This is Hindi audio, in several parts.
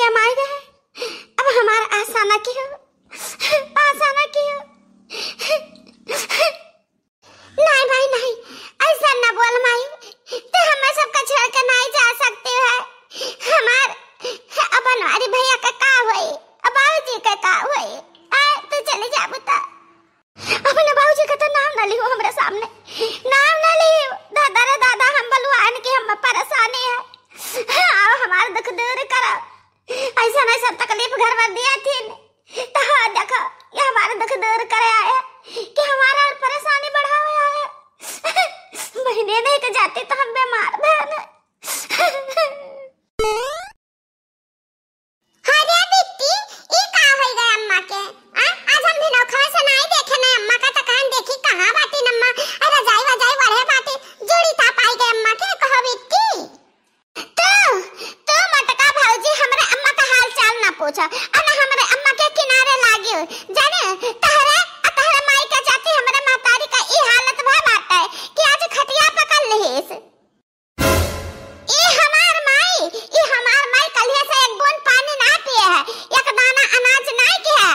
हम आ गए, अब हमारा आसाना की हो, आसाना की हो। नहीं भाई नहीं, ऐसा ना बोल माई, तो हमें सबका छोड़ के नहीं जा सकते है। हमार अब हमारी भैया का का होई, अब बाबूजी का का होई, तो चले जा बता। अपने बाबूजी का तो नाम ना लियो हमरे सामने, नाम ना लियो। दादा रे दादा, हम बलवान के हम परेशानी है, आओ हमारा दुख दूर करो। ऐसा नहीं सब तकलीफ घर भर दिया थी, तो हाँ देखो ये हमारा दुख दूर करे आया कि हमारा और परेशानी बढ़ावे आया। महीने नहीं तो जाते तो हम बीमार बहन। अरे बिट्टी, ये का हो गया अम्मा के? आज हम नौखा से नहीं देखे ना अम्मा का, तो कान देखी कहां बाटी नम्मा, अरे रजाई वजाई बढ़े बाटी जोड़ी था पाई गए अम्मा के। कहो बिट्टी तो मटका भौजी हमरे अम्मा का हाल चाल ना पूछा, अन हमरे अम्मा के किनारे लागी जाने तहरे माई का जाती हमरे महतारी का ई हालत भा बाटे कि आज खटिया पकड़ लेहिस। ई हमार माई कलिया से एक बूंद पानी ना पिए है, एक दाना अनाज नहीं के है।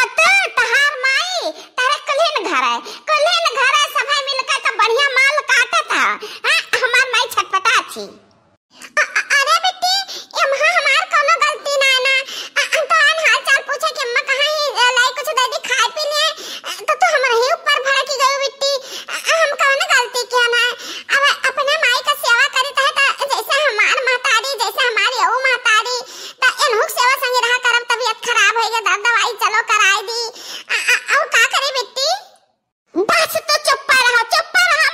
अत तहार माई तारे कलिन घर है सभाई मिलकर तो बढ़िया माल काटा था। हमार माई छटपटा छी। अरे बेटी, एमहा हमार कोनो गलती ना ना, तो आन हाल चाल पूछे कि अम्मा कहां ही लाई कुछ दे दी खाए पी ले, तो हमरे ही ऊपर भड़की गई बेटी। हम कौन गलती किया ना, अब अपने माई का सेवा करी तो जैसे हमार महतारी, जैसे हमारी ओ महतारी, तो इनहु सेवा संग रहा करब तबीयत खराब हो गया, दवाई चलो कराई दी। और का करे बेटी? बस तो चुप रहो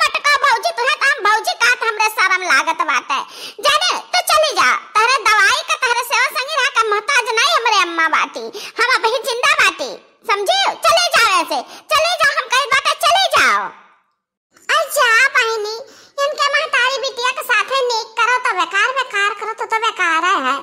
मटका भौजी, तुहे काम भौजी का हमरे शर्म लागत बाटे जाने। तो चली जा, तहरे दवाई का तहरे सेवा संगी रहा का मोहताज नहीं हमरे अम्मा बाटी, हम अब ही जिंदा बाटी, समझे? चले जाओ ऐसे, चले जाओ, हम कहीं बाटे चले जाओ। अच्छा बहनी, इनके महतारी बिटिया के साथे नेक करो तो बेकार करो तो बेकार है।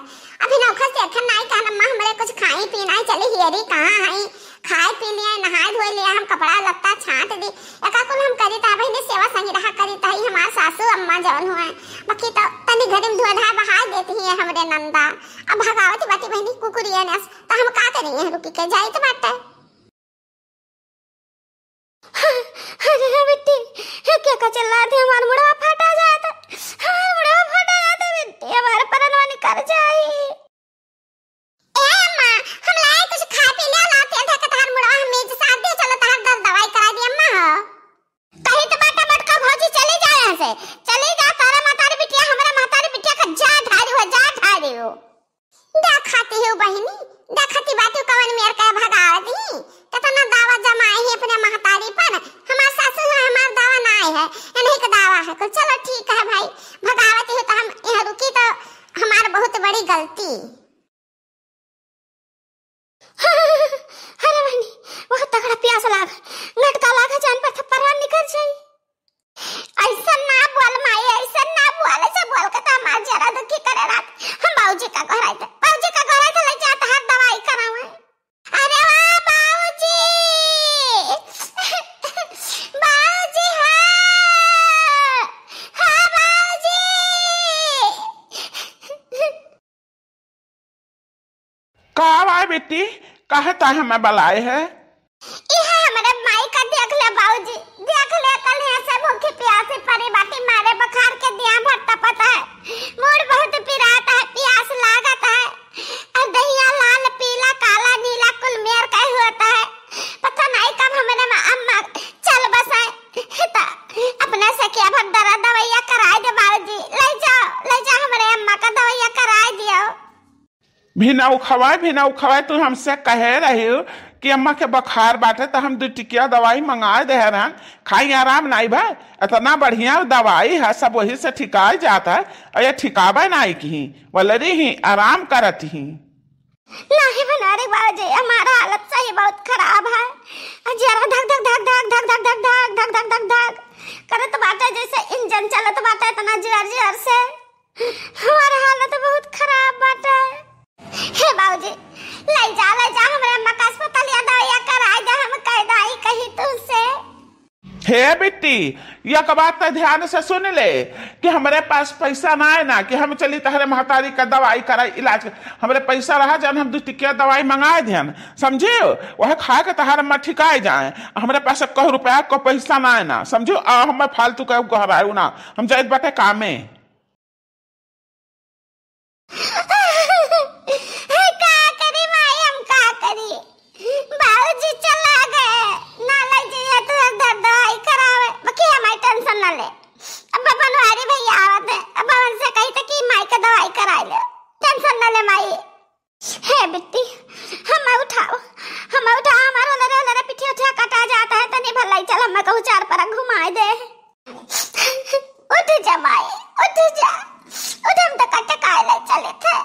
अभी नौखा से अखन नहीं कहना अम्मा हमरे कुछ खाई पीना है, चली हियरी कहां है, खाए पी लिया, नहाए धोए लिया, हम कपड़ा लत्ता छांट दी, एकाकुल हम करी ता बहनी सेवा संगी रहा करी ता ही हमार सासू अम्मा जवन हुए, बाकी तो तनी घड़ी में धोधा बहा देती है हमरे नंदा। अब भगावती बाटी बहनी कुकुरिया ने, तो हम का करेंगे, रुकी के जाई तो बाटे। अरे बेटी क्या का चिल्ला दे, हमारा मुड़वा फटा जाता, बेटी हमारे परनवा निकल जाई। ए अम्मा, हम लाए कुछ खा पी ले, लाते थे के तार मुड़वा हम मेज साथ दे, चलो तार दवाई करा दी अम्मा। कहीं तो बाटा मटका भौजी चले जा यहां से, चले जा, तारा महतारी बिटिया हमरा महतारी बिटिया का जा ढारी हो। देखती हो बहनी, देखती बात कवन मेर का भगावती, कितना दावा जमाए है अपने महतारी पर, हमार सासू है, हमार दावा ना है, नहीं का दावा है। तो चलो ठीक है भाई, भगावती हो तो हम यहाँ रुकी तो हमार बहुत बड़ी गलती। अरे बहनी बहुत तगड़ा प्यास लाग, लटका लागा जान पर थप्पड़ निकल जाई। ऐसा ना बोल माई, ऐसा ना बोल, ऐसा बोल के तो हमार जरा दुखी करे रात। हम बाबूजी का घर आए थे, ले जाता है दवाई करावे। अरे वाह बाबूजी, बाबूजी हाँ बाबूजी। कहाँ आए बेटी, कहे ता हमें बुलाए है? इहे हमरे माई का देख ले बाबूजी, देख ले, कल ऐसे भूखी प्यासी परी बाटी मारे बुखार के दिया भट्टा पता है, मूड बहुत पिराता है, प्यास लागत है, और दहिया लाल पीला काला नीला कुल मेर का होता है, पता नहीं कब हमरे अम्मा चल बसाए तो अपने से क्या भगदरा दवाइया कराए दे बाबूजी, ले जाओ हमरे अम्मा का दवाइया कराए दियो। बिना उखवाए तू हमसे कहे रही हो कि अम्मा के बुखार बाटे तो हम 2 टिकिया दवाई मंगा दे रहन, खाई आराम नहीं भाई, इतना बढ़िया दवाई है, सब वही से ठिका जाता है, और ये ठिकावे नहीं की बोले रही आराम करत ही नहीं बना रे बाबूजी, हमारा हालत सही बहुत खराब है, जरा धक धक धक धक धक धक धक धक धक धक धक धक करत बाटे जैसे इंजन चलत बाटे, इतना जोर से हमारा हालत बहुत खराब बाटे। हे बाबूजी ले जा हमरे अम्मा का अस्पताल या दवाई कराए दे, हम कह दाई कही तुझसे। हे बेटी एक बात तो ध्यान से सुन ले कि हमारे पास पैसा ना है ना कि हम चली तहरे महतारी का दवाई कराई इलाज हमारे पैसा रहा जान हम 2 टिकिया दवाई मंगाए ध्यान समझे वह खा के तहार में ठिकाए जाए हमारे पास 1 रुपया को पैसा ना है ना समझो हम फालतू का गहराऊ ना हम जाए बाटे कामे बाबूजी चला गए ना ले जाइए तो दवाई करावे बाकी हमारी टेंशन ना ले अब बनवारी भैया आवत है अब उनसे कही तो कि माई का दवाई करा ले टेंशन ना ले माई हे बेटी हम उठाओ हमारो लरे पिठी उठा कटा जाता है तनी भलाई चल मैं कहूं 4 पर घुमाए दे उठ जा माई उठ जा उठ हम तो कटे काहे ले चले थे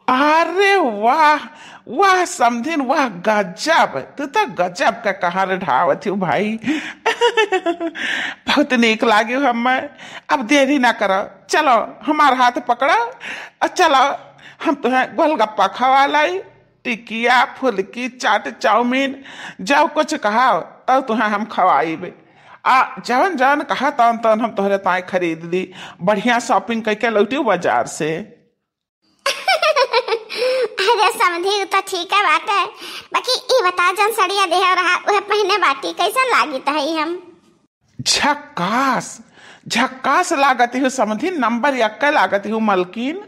अरे वाह वाह समधिन वाह गजब तू तो गजब का कहाँ ढावत हूँ भाई बहुत नीक लागे हमें अब देरी ना करो चलो हमारा हाथ पकड़ो और चलो हम तुम्हें गोलगप्पा खवा लाई टिकिया फुल्की चाट चाउमीन जब कुछ कहा तब तुम्हें हम खवाई जवन जवन कहा तन तन हम तोहरे ताए खरीद दी बढ़िया शॉपिंग करके लौटी बाजार से अरे समझी तो ठीक है बात है बाकी ये बता जन सड़िया देह रहा वह पहने बाटी कैसा लागी तही हम झक्कास झक्कास लागती हूँ समझी नंबर 1 लागती हूँ मलकिन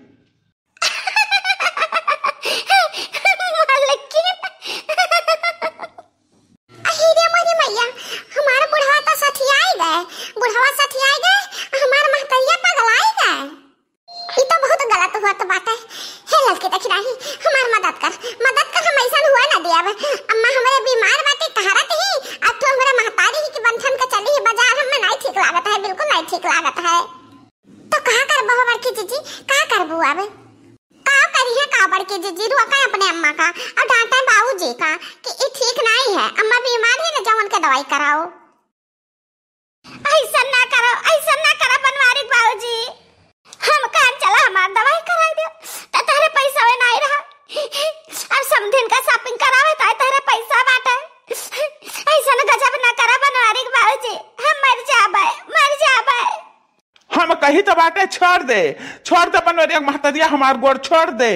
बुढ़वा सठियाई गए हमार महतरिया पगलाई गए ये तो बहुत गलत हुआ तो बात है हे लड़की तक नहीं हमार मदद कर हम ऐसा हुआ ना दिया अम्मा हमारे बीमार बाटे कहारत ही अब तो हमारे महतारी ही की बंधन का चली बाजार हम में नहीं ठीक लागत है बिल्कुल नहीं ठीक लागत है तो कहां कर बहो बड़की जीजी का कर बुआ बे का करी है का बड़की जीजी रोका अपने अम्मा का और डांटा बाबूजी का कि ये ठीक नहीं है अम्मा बीमार है ना जवन के दवाई कराओ ऐसा ना करो बनवारी बाबूजी हम काम चला हमार दवाई करा दो त तारे पैसा वे नहीं रहा अब समधिन का शॉपिंग करावे त तारे पैसा बाटे ऐसा ना गजब ना करा बनवारी बाबूजी हम मर जाबे हम कही तो बाटे छोड़ दे बनवारी महतरिया हमार गोड़ छोड़ दे